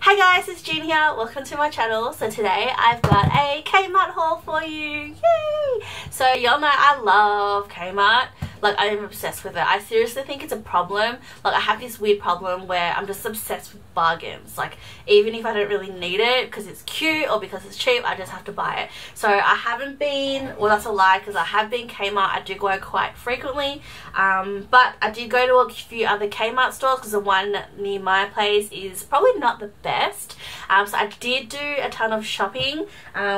Hi guys, it's Jean here. Welcome to my channel. So today I've got a KMART haul for you. Yay! So y'all know I love KMART. Like, I am obsessed with it. I seriously think it's a problem. Like, I have this weird problem where I'm just obsessed with bargains. Like, even if I don't really need it because it's cute or because it's cheap, I just have to buy it. So I haven't been, well, that's a lie, because I have been Kmart. I do go quite frequently, but I did go to a few other Kmart stores because the one near my place is probably not the best. So I did do a ton of shopping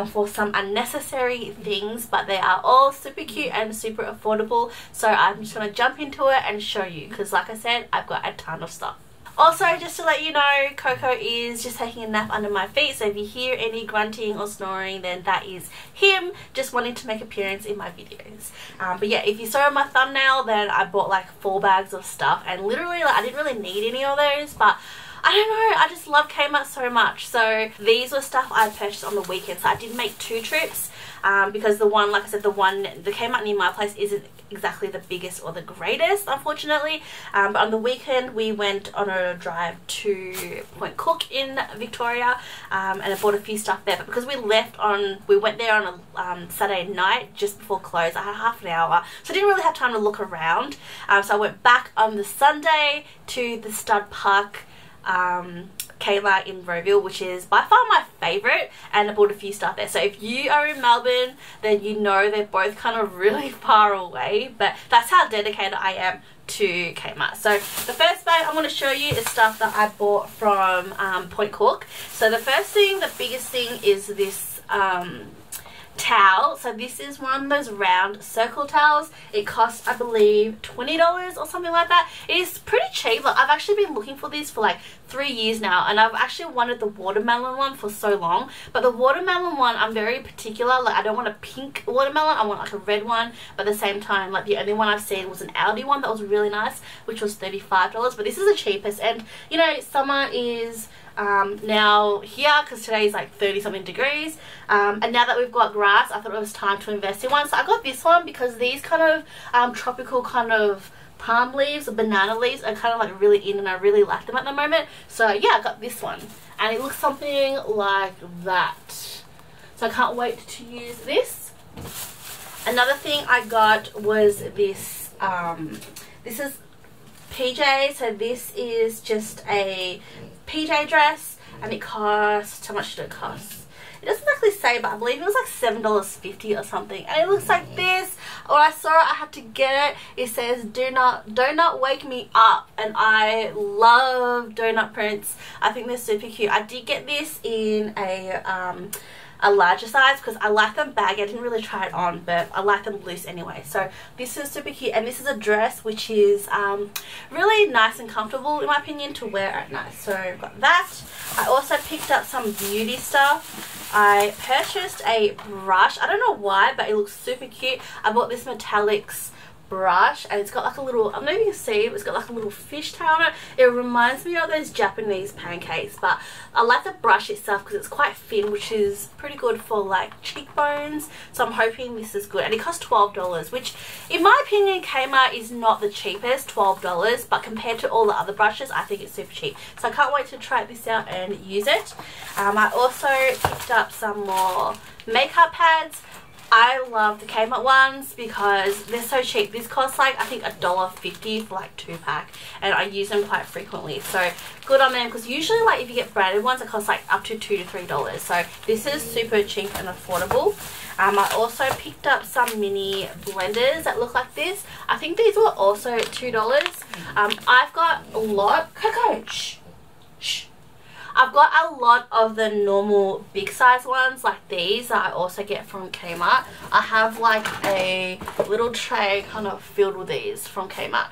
for some unnecessary things, but they are all super cute and super affordable. So I'm just going to jump into it and show you, because like I said, I've got a ton of stuff. Also, just to let you know, Coco is just taking a nap under my feet, so if you hear any grunting or snoring, then that is him just wanting to make appearance in my videos. But yeah, if you saw my thumbnail, then I bought like 4 bags of stuff, and literally, like, I didn't really need any of those, but I don't know, I just love Kmart so much. So these were stuff I purchased on the weekend. So I did make 2 trips because the one, like I said, the Kmart near my place isn't exactly the biggest or the greatest, unfortunately. But on the weekend we went on a drive to Point Cook in Victoria, and I bought a few stuff there. But because we went there on a Saturday night just before close, I had half an hour, so I didn't really have time to look around. So I went back on the Sunday to the Stud Park Kmart in Rowville, which is by far my favourite, and I bought a few stuff there. So if you are in Melbourne, then you know they're both kind of really far away, but that's how dedicated I am to Kmart. So the first bag I'm going to show you is stuff that I bought from Point Cook. So the first thing, the biggest thing, is this towel. So this is one of those round circle towels. It costs, I believe, $20 or something like that. It is pretty cheap. Like, I've actually been looking for these for like 3 years now, and I've actually wanted the watermelon one for so long. But the watermelon one, I'm very particular. Like, I don't want a pink watermelon, I want like a red one. But at the same time, like, the only one I've seen was an Aldi one that was really nice, which was $35. But this is the cheapest, and you know, summer is now here because today is like 30 something degrees, and now that we've got grass, I thought it was time to invest in one. So I got this one because these kind of tropical kind of palm leaves or banana leaves are kind of like really in, and I really like them at the moment. So yeah, I got this one, and it looks something like that. So I can't wait to use this. Another thing I got was this, this is PJ. So this is just a PJ dress, and it cost, how much did it cost? It doesn't exactly say, but I believe it was like $7.50 or something, and it looks like this. When I saw it, I had to get it. It says do not wake me up, and I love donut prints. I think they're super cute. I did get this in a larger size because I like them baggy. I didn't really try it on, but I like them loose anyway. So this is super cute, and this is a dress which is really nice and comfortable in my opinion to wear at night. So I've got that. I also picked up some beauty stuff. I purchased a brush. I don't know why, but it looks super cute. I bought this metallics brush, and it's got like a little, I don't know if you can see it, but it's got like a little fish tail on it. It reminds me of those Japanese pancakes, but I like the brush itself because it's quite thin, which is pretty good for like cheekbones. So I'm hoping this is good, and it costs $12, which in my opinion Kmart is not the cheapest, $12, but compared to all the other brushes, I think it's super cheap. So I can't wait to try this out and use it. I also picked up some more makeup pads. I love the Kmart ones because they're so cheap. This costs like, I think, $1.50 for like 2-pack, and I use them quite frequently. So good on them, because usually like if you get branded ones, it costs like up to $2 to $3. So this is super cheap and affordable. I also picked up some mini blenders that look like this. I think these were also $2. I've got a lot. Coco, shh. I've got a lot of the normal big size ones like these that I also get from Kmart. I have like a little tray kind of filled with these from Kmart,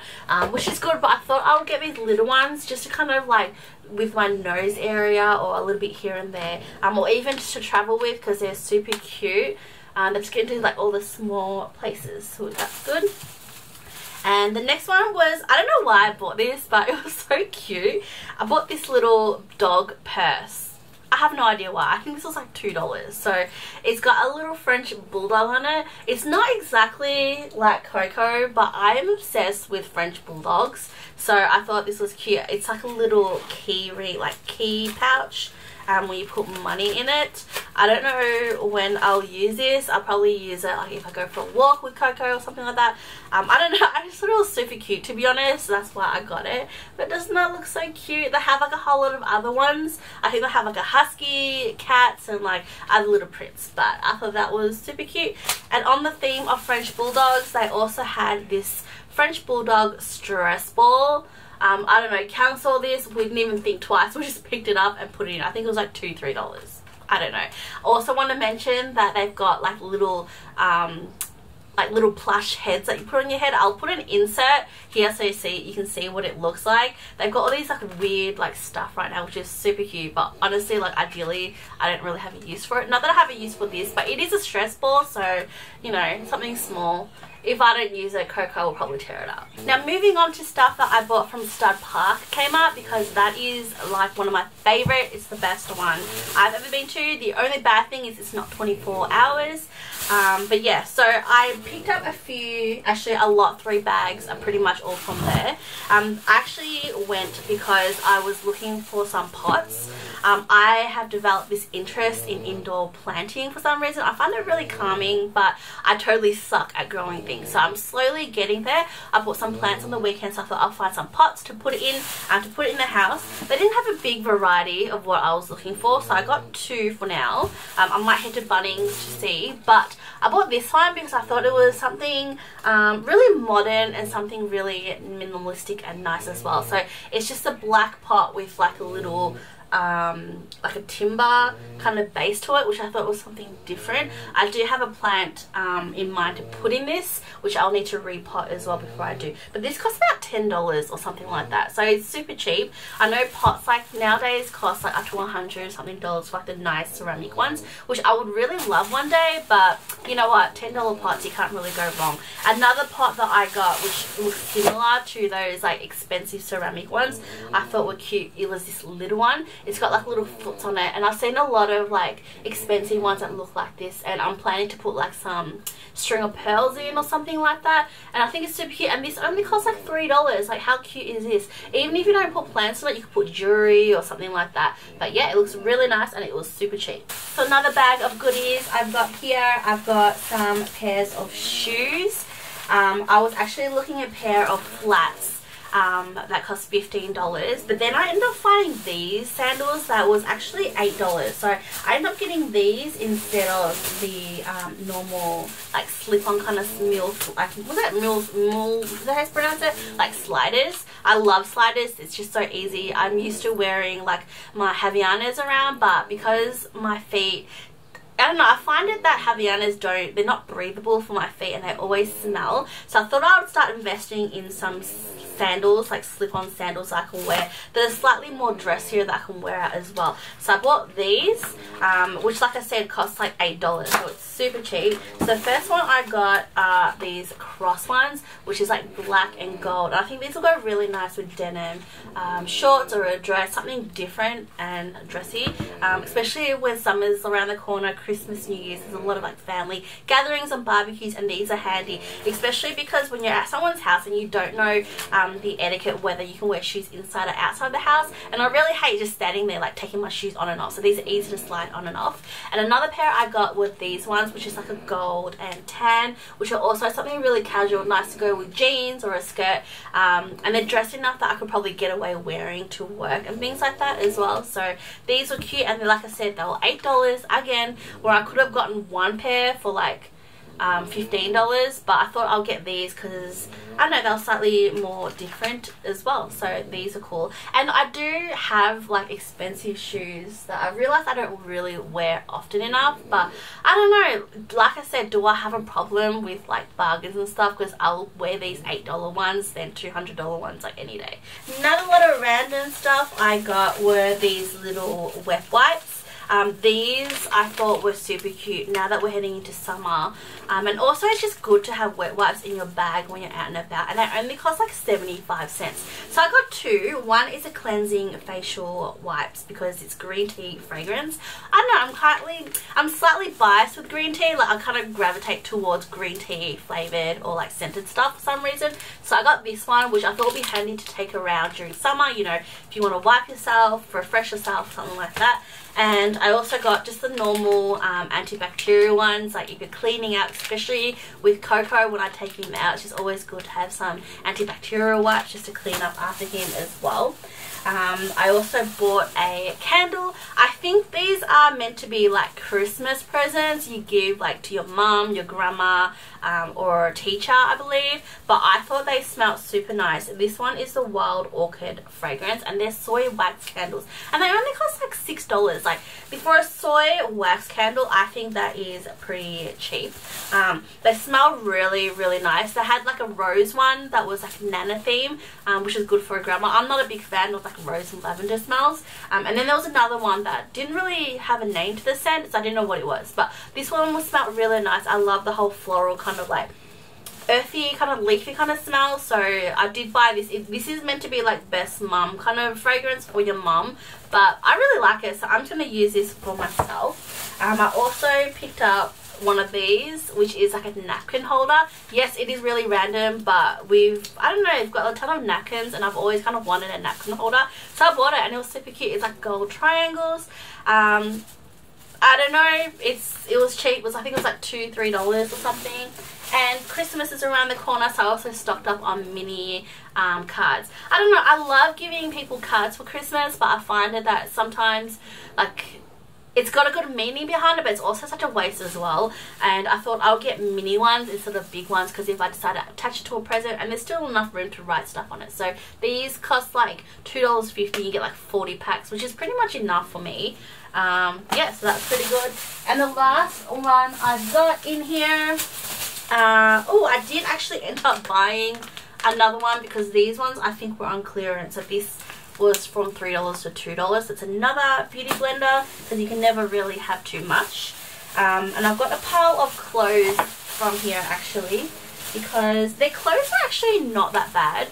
which is good, but I thought I would get these little ones just to kind of like with my nose area or a little bit here and there, or even just to travel with because they're super cute. They're just getting to like all the small places, so that's good. And the next one was, I don't know why I bought this, but it was so cute. I bought this little dog purse. I have no idea why. I think this was like $2. So it's got a little French bulldog on it. It's not exactly like Coco, but I'm obsessed with French bulldogs. So I thought this was cute. It's like a little key pouch. When you put money in it. I don't know when I'll use this. I'll probably use it like if I go for a walk with Coco or something like that. I don't know. I just thought it was super cute, to be honest. That's why I got it. But doesn't that look so cute? They have like a whole lot of other ones. I think they have like a husky, cats, and like other little prints. But I thought that was super cute. And on the theme of French bulldogs, they also had this French bulldog stress ball. I don't know, cancel this. We didn't even think twice. We just picked it up and put it in. I think it was like $2-3. I don't know. I also want to mention that they've got like little plush heads that you put on your head. I'll put an insert here so you can see what it looks like. They've got all these like weird like stuff right now, which is super cute, but honestly, like ideally I don't really have a use for it. Not that I have a use for this, but it is a stress ball, so you know, something small. If I don't use it, Coco will probably tear it up. Now moving on to stuff that I bought from Stud Park Kmart, because that is like one of my favorite. It's the best one I've ever been to. The only bad thing is it's not 24 hours. But yeah, so I picked up a few, actually a lot, 3 bags are pretty much all from there. I actually went because I was looking for some pots. I have developed this interest in indoor planting for some reason. I find it really calming, but I totally suck at growing things. So I'm slowly getting there. I bought some plants on the weekend, so I thought I'll find some pots to put it in the house. They didn't have a big variety of what I was looking for, so I got 2 for now. I might head to Bunnings to see, but I bought this one because I thought it was something really modern and something really minimalistic and nice as well. So it's just a black pot with like a little like a timber kind of base to it, which I thought was something different. I do have a plant in mind to put in this, which I'll need to repot as well before I do, but this costs about $10 or something like that, so it's super cheap. I know pots like nowadays cost like up to $100 something for like the nice ceramic ones, which I would really love one day, but you know what, $10 pots, you can't really go wrong. Another pot that I got, which looks similar to those like expensive ceramic ones, I thought were cute. It was this little one. It's got like little foots on it, and I've seen a lot of like expensive ones that look like this, and I'm planning to put like some string of pearls in or something like that, and I think it's super cute. And this only costs like $3. Like, how cute is this? Even if you don't put plants on it, you could put jewelry or something like that. But yeah, it looks really nice and it was super cheap. So another bag of goodies I've got here. I've got some pairs of shoes. I was actually looking at a pair of flats that cost $15, but then I ended up finding these sandals that was actually $8, so I ended up getting these instead of the normal like slip-on kind of like, was that is that how you pronounce it? Like sliders. I love sliders. It's just so easy. I'm used to wearing like my Havaianas around, but because my feet, I don't know, I find it that Havaianas they're not breathable for my feet and they always smell. So I thought I would start investing in some sandals, like slip-on sandals I can wear that are slightly more dressier that I can wear out as well. So I bought these, which like I said cost like $8, so it's super cheap. So the first one I got are these cross ones, which is like black and gold. And I think these will go really nice with denim shorts or a dress, something different and dressy, especially when summer's around the corner, Christmas, New Year's, there's a lot of like family gatherings and barbecues, and these are handy, especially because when you're at someone's house and you don't know the etiquette whether you can wear shoes inside or outside the house. And I really hate just standing there like taking my shoes on and off, so these are easy to slide on and off. And another pair I got were these ones, which is like a gold and tan, which are also something really casual, nice to go with jeans or a skirt, and they're dressed enough that I could probably get away wearing to work and things like that as well. So these were cute, and like I said, they were $8 again, where I could have gotten one pair for like $15, but I thought I'll get these because I don't know, they're slightly more different as well. So these are cool. And I do have like expensive shoes that I realize I don't really wear often enough, but I don't know, like I said, do I have a problem with like bargains and stuff? Because I'll wear these $8 ones than $200 ones like any day. Another lot of random stuff I got were these little wet wipes. These I thought were super cute now that we're heading into summer. And also it's just good to have wet wipes in your bag when you're out and about, and they only cost like 75 cents. So I got two. One is a cleansing facial wipes because it's green tea fragrance. I don't know, I'm slightly biased with green tea. Like I kind of gravitate towards green tea flavored or like scented stuff for some reason. So I got this one, which I thought would be handy to take around during summer, you know, if you want to wipe yourself, refresh yourself, something like that. And I also got just the normal antibacterial ones, like if you're cleaning out, especially with Coco, when I take him out, it's just always good to have some antibacterial wipes just to clean up after him as well. I also bought a candle. I think these are meant to be like Christmas presents you give like to your mum, your grandma, or a teacher, I believe. But I thought they smelled super nice. This one is the Wild Orchid fragrance, and they're soy wax candles, and they only cost like $6. Like for a soy wax candle, I think that is pretty cheap. They smell really, really nice. They had like a rose one that was like nana theme, which is good for a grandma. I'm not a big fan of like rose and lavender smells. And then there was another one that didn't really have a name to the scent, so I didn't know what it was. But this one was smelled really nice. I love the whole floral kind of like earthy kind of leafy kind of smell, so I did buy this. This is meant to be like best mum kind of fragrance for your mum, but I really like it, so I'm just going to use this for myself. I also picked up one of these, which is like a napkin holder. Yes, it is really random, but I don't know, we've got a ton of napkins and I've always kind of wanted a napkin holder, so I bought it and it was super cute. It's like gold triangles. I don't know, it was cheap. I think it was like $2-3 or something. And Christmas is around the corner, so I also stocked up on mini cards. I don't know, I love giving people cards for Christmas, but I find that sometimes like it's got a good meaning behind it, but it's also such a waste as well. And I thought I'll get mini ones instead of big ones, because if I decide to attach it to a present, and there's still enough room to write stuff on it. So these cost like $2.50, you get like 40 packs, which is pretty much enough for me. Yeah, so that's pretty good. And the last one I've got in here, oh, I did actually end up buying another one because these ones I think were on clearance. So this was from $3 to $2. It's another beauty blender because you can never really have too much. And I've got a pile of clothes from here actually, because their clothes are actually not that bad.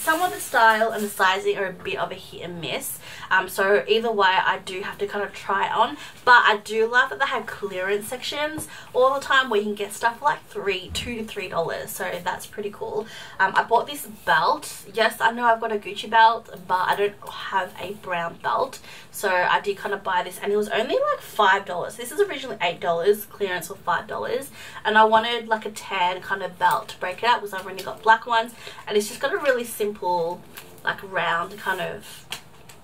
Some of the style and the sizing are a bit of a hit and miss. So either way, I do have to kind of try it on. But I do love that they have clearance sections all the time where you can get stuff for like $2 to $3. So that's pretty cool. I bought this belt. Yes, I know I've got a Gucci belt, but I don't have a brown belt. So I did kind of buy this, and it was only like $5. This is originally $8, clearance for $5. And I wanted like a tan kind of belt to break it up because I've already got black ones. And it's just got a really simple, like round kind of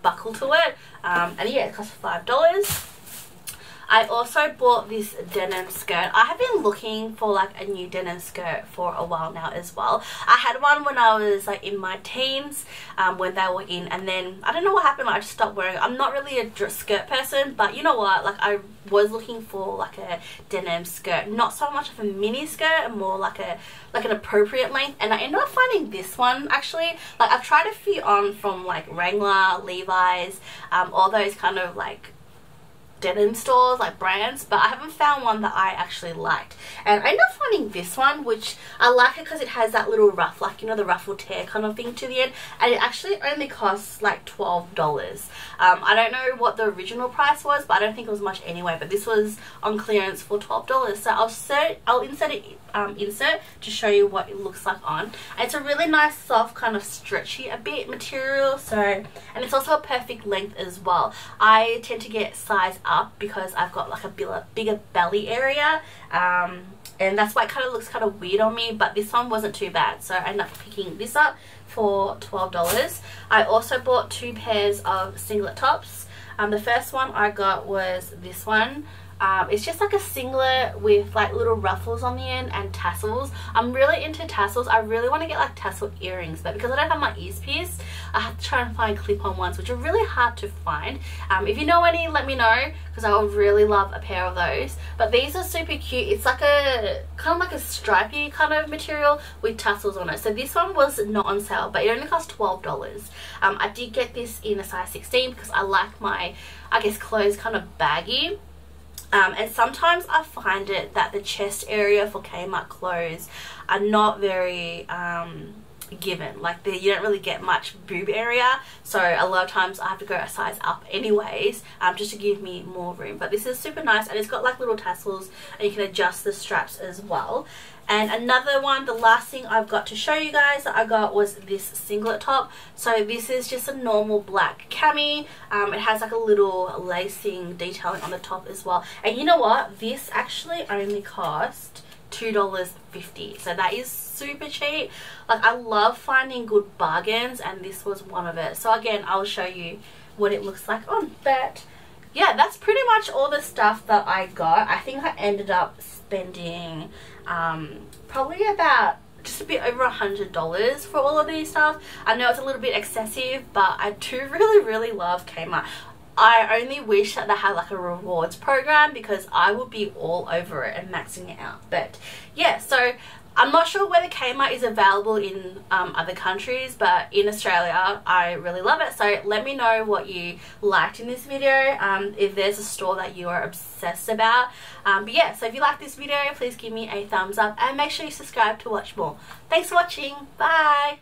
buckle to it. And yeah, it cost $5. I also bought this denim skirt. I have been looking for like a new denim skirt for a while now as well. I had one when I was like in my teens, when they were in, and then I don't know what happened, like, I just stopped wearing it. I'm not really a skirt person, but you know what, like I was looking for like a denim skirt, not so much of a mini skirt, more like an appropriate length. And I ended up finding this one actually. Like I've tried a few on from like Wrangler, Levi's, all those kind of like denim stores, like brands, but I haven't found one that I actually liked. And I ended up finding this one, which I like it because it has that little ruff, like, you know, the ruffle tear kind of thing to the end, and it actually only costs like $12. I don't know what the original price was, but I don't think it was much anyway, but this was on clearance for $12. So I'll insert to show you what it looks like on. And it's a really nice soft kind of stretchy a bit material, so, and it's also a perfect length as well. I tend to get size up because I've got like a bigger belly area, and that's why it kind of looks kind of weird on me, but this one wasn't too bad, so I ended up picking this up for $12. I also bought 2 pairs of singlet tops. The first one I got was this one. It's just like a singlet with like little ruffles on the end and tassels. I'm really into tassels. I really want to get like tassel earrings, but because I don't have my ears pierced, I have to try and find clip-on ones, which are really hard to find. If you know any, let me know, because I would really love a pair of those. But these are super cute. It's like a kind of like a stripy kind of material with tassels on it. So this one was not on sale, but it only cost $12. I did get this in a size 16 because I like my, I guess, clothes kind of baggy. And sometimes I find it that the chest area for Kmart clothes are not very given. Like you don't really get much boob area, so a lot of times I have to go a size up anyways, just to give me more room. But this is super nice, and it's got like little tassels, and you can adjust the straps as well. And another one, the last thing I've got to show you guys that I got was this singlet top. So this is just a normal black cami. It has like a little lacing detailing on the top as well. And you know what? This actually only cost $2.50. So that is super cheap. Like, I love finding good bargains, and this was one of it. So again, I'll show you what it looks like on. But yeah, that's pretty much all the stuff that I got. I think I ended up spending probably about just a bit over $100 for all of these stuff. I know it's a little bit excessive, but I do really love Kmart. I only wish that they had like a rewards program, because I would be all over it and maxing it out. But yeah, so I'm not sure whether Kmart is available in other countries, but in Australia I really love it. So let me know what you liked in this video, if there's a store that you are obsessed about. But yeah, so if you like this video, please give me a thumbs up and make sure you subscribe to watch more. Thanks for watching. Bye.